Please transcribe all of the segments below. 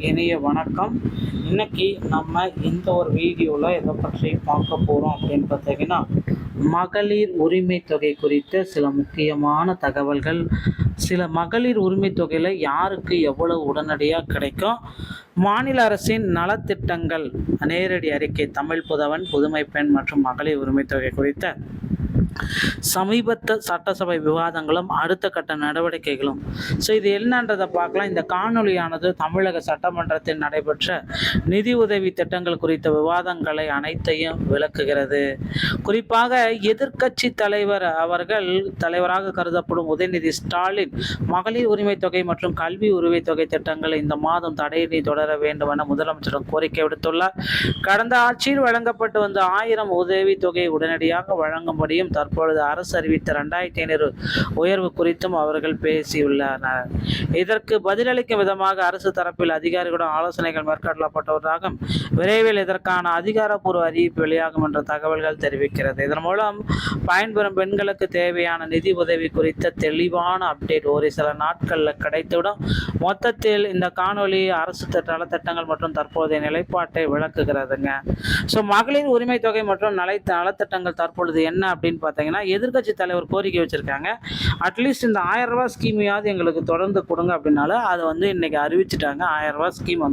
இனிய வணக்கம். இன்னைக்கு நம்ம இந்த ஒரு வீடியோவில் எதை பற்றி பார்க்க போகிறோம் அப்படின்னு பார்த்தீங்கன்னா, மகளிர் உரிமை தொகை குறித்த சில முக்கியமான தகவல்கள். சில மகளிர் உரிமை தொகையில் யாருக்கு எவ்வளவு உடனடியாக கிடைக்கும், மாநில அரசின் நலத்திட்டங்கள், நேரடி அறிக்கை, தமிழ் புதவன், புதுமை பெண் மற்றும் மகளிர் உரிமை தொகை குறித்த சமீபத்த சட்டசபை விவாதங்களும் அடுத்த கட்ட நடவடிக்கைகளும். இது என்னன்றதை பார்க்கலாம். இந்த காணொலியானது தமிழக சட்டமன்றத்தில் நடைபெற்ற நிதி உதவி திட்டங்கள் குறித்த விவாதங்களை அனைத்தையும் விளக்குகிறது. குறிப்பாக எதிர்க்கட்சி தலைவராக கருதப்படும் உதயநிதி ஸ்டாலின் மகளிர் உரிமை தொகை மற்றும் கல்வி உரிமை தொகை திட்டங்களை இந்த மாதம் தடையின்றி தொடர வேண்டும் என முதலமைச்சரிடம் கோரிக்கை விடுத்துள்ளார். கடந்த ஆட்சியில் வழங்கப்பட்டு வந்த 1000 உதவி தொகையை உடனடியாக வழங்கும்படியும் தற்பொழுது அரசு அறிவித்த 2500 உயர்வு குறித்தும் அவர்கள் பேசியுள்ளனர். இதற்கு பதிலளிக்கும் விதமாக அரசு தரப்பில் அதிகாரிகளுடன் ஆலோசனைகள் மேற்கொள்ளப்பட்டவராகவும் விரைவில் இதற்கான அதிகாரப்பூர்வ அறிவிப்பு வெளியாகும் என்ற தகவல்கள் தெரிவிக்கிறது. இதன் மூலம் பயன்பெறும் பெண்களுக்கு தேவையான நிதி உதவி குறித்த தெளிவான அப்டேட் ஒரு சில நாட்களில் கிடைத்துவிடும். மொத்தத்தில் இந்த காணொலி அரசு நலத்திட்டங்கள் மற்றும் தற்போதைய நிலைப்பாட்டை விளக்குகிறதுங்க. மகளிர் உரிமை தொகை மற்றும் நலத்திட்டங்கள் தற்பொழுது என்ன அப்படின்னு பார்த்தீங்கன்னா, எதிர்க்கட்சி தலைவர் கோரிக்கை வச்சிருக்காங்க. அட்லீஸ்ட் இந்த 1000 ரூபாய் ஸ்கீமையாவது எங்களுக்கு தொடர்ந்து கொடுங்க அப்படின்னாலும் அதை இன்னைக்கு அறிவிச்சிட்டாங்க. 1000 ரூபாய் ஸ்கீம்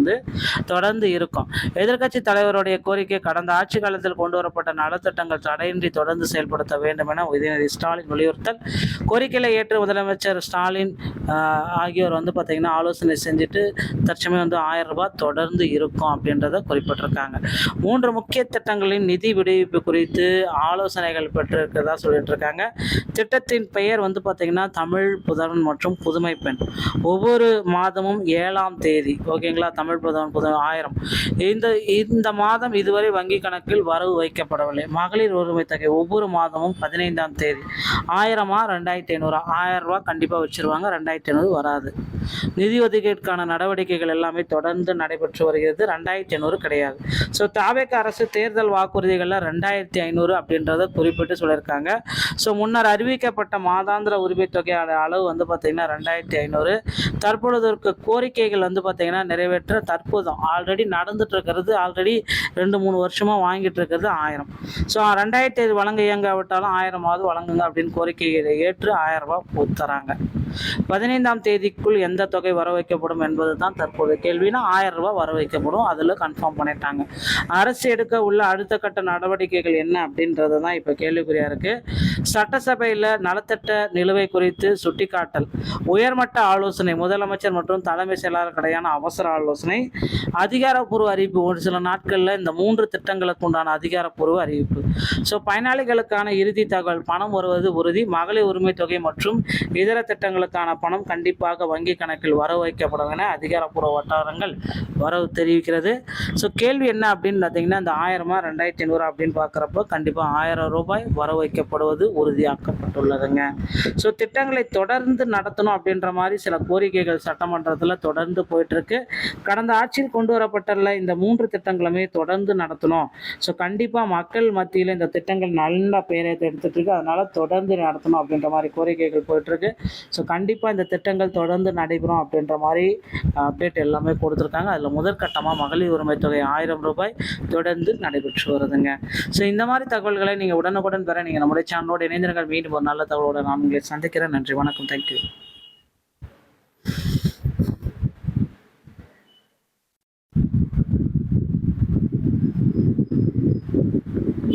தொடர்ந்து இருக்கும். எதிர்க்கட்சி தலைவருடைய கோரிக்கை, கடந்த ஆட்சி காலத்தில் கொண்டு வரப்பட்ட நலத்திட்டங்கள் தடையின்றி தொடர்ந்து செயல்படுத்த வேண்டும் என உதயநிதி ஸ்டாலின் வலியுறுத்தல். கோரிக்கையை ஏற்று முதலமைச்சர் ஸ்டாலின் ஆகியோர் பார்த்தீங்கன்னா ஆலோசனை செஞ்சுட்டு தற்சமயம் 1000 ரூபாய் தொடர்ந்து இருக்கும் அப்படின்றத குறிப்பிட்டிருக்காங்க. 3 முக்கிய திட்டங்களின் நிதி விடுவிப்பு குறித்து ஆலோசனைகள் பெற்றிருக்கிறதா சொல்லிட்டு இருக்காங்க. திட்டத்தின் பெயர் பார்த்தீங்கன்னா தமிழ் புதவன் மற்றும் புதுமை பெண். ஒவ்வொரு மாதமும் 7ஆம் தேதி, ஓகேங்களா, தமிழ் புதவன் 1000 இந்த மாதம் இதுவரை வங்கி கணக்கில் வரவு வைக்கப்படவில்லை. மகளிர் உரிமை தொகை ஒவ்வொரு மாதமும் 15ஆம் தேதி 1000 2500 1000 ரூபாய் கண்டிப்பாக வச்சிருவாங்க. 2500 வராது. நிதி ஒதுக்கீட்டுக்கான நடவடிக்கைகள் எல்லாமே தொடர்ந்து நடைபெற்று வருகிறது. 2500 கிடையாது. தாவேக அரசு தேர்தல் வாக்குறுதிகளில் 2500 அப்படின்றத குறிப்பிட்டு சொல்லியிருக்காங்க. முன்னர் அறிவிக்கப்பட்ட மாதாந்திர உரிமை தொகையோட அளவு பார்த்தீங்கன்னா 2500. தற்பொழுது இருக்க கோரிக்கைகள் பார்த்தீங்கன்னா நிறைவேற்ற தற்போது ஆல்ரெடி நடந்துட்டு இருக்கிறது, ஆல்ரெடி 2-3 வருஷமா வாங்கிட்டு இருக்கிறது 1000. 2500 வழங்க இயங்காவிட்டாலும் 1000 வழங்குங்க அப்படின்னு கோரிக்கையை ஏற்று 1000 ரூபாய் கொடுத்துறாங்க. 15ஆம் தேதிக்குள் எந்த தொகை வர வைக்கப்படும் என்பது தான் தற்போது கேள்வினா, 1000 ரூபாய் வர வைக்கப்படும். அதில் கன்ஃபார்ம் பண்ணிட்டாங்க. அரசு எடுக்க உள்ள அடுத்த கட்ட நடவடிக்கைகள் என்ன அப்படின்றது தான் இப்போ கேள்விக்குறியா இருக்கு. சட்டசபையில் நலத்திட்ட நிலுவை குறித்து சுட்டிக்காட்டல், உயர்மட்ட ஆலோசனை, முதலமைச்சர் மற்றும் தலைமை செயலாளர் கிடையான அவசர ஆலோசனை, அதிகாரப்பூர்வ அறிவிப்பு. ஒரு சில நாட்களில் இந்த 3 திட்டங்களுக்கு உண்டான அதிகாரப்பூர்வ அறிவிப்பு. பயனாளிகளுக்கான இறுதி தகவல், பணம் வருவது உறுதி. மகளிர் உரிமை தொகை மற்றும் இதர திட்டங்களுக்கான பணம் கண்டிப்பாக வங்கி கணக்கில் வரவு வைக்கப்படும் என அதிகாரப்பூர்வ வட்டாரங்கள் வரவு தெரிவிக்கிறது. கேள்வி என்ன அப்படின்னு பார்த்தீங்கன்னா, இந்த 1000 2500 அப்படின்னு பார்க்குறப்போ கண்டிப்பாக 1000 ரூபாய் வரவு வைக்கப்படுவது உறுதியாக்கப்பட்டுள்ளதுங்க. திட்டங்களை தொடர்ந்து நடத்தணும் அப்படின்ற மாதிரி சில கோரிக்கைகள் சட்டமன்றத்தில் தொடர்ந்து போயிட்டு இருக்கு. கடந்த ஆட்சியில் கொண்டு வரப்பட்டுள்ள இந்த 3 திட்டங்களுமே தொடர்ந்து நடத்தணும். கண்டிப்பாக மக்கள் மத்தியில் இந்த திட்டங்கள் நல்ல பேரை எடுத்துட்டு இருக்கு. அதனால தொடர்ந்து நடத்தணும் அப்படின்ற மாதிரி கோரிக்கைகள் போயிட்டு இருக்கு. கண்டிப்பாக இந்த திட்டங்கள் தொடர்ந்து நடைபெறும் அப்படின்ற மாதிரி அப்டேட் எல்லாமே கொடுத்துருக்காங்க. அதில் முதற்கட்டமாக மகளிர் உரிமை தொகை 1000 ரூபாய் தொடர்ந்து நடைபெற்று வருதுங்க. இந்த மாதிரி தகவல்களை நீங்கள் உடனுக்குடன் பெற நீங்கள் நம்முடைய சேனலோடு இணைந்திருங்கள். மீண்டும் ஒரு நல்ல தகவலோடு நான் உங்களை சந்திக்கிறேன். நன்றி, வணக்கம், தேங்க்யூ.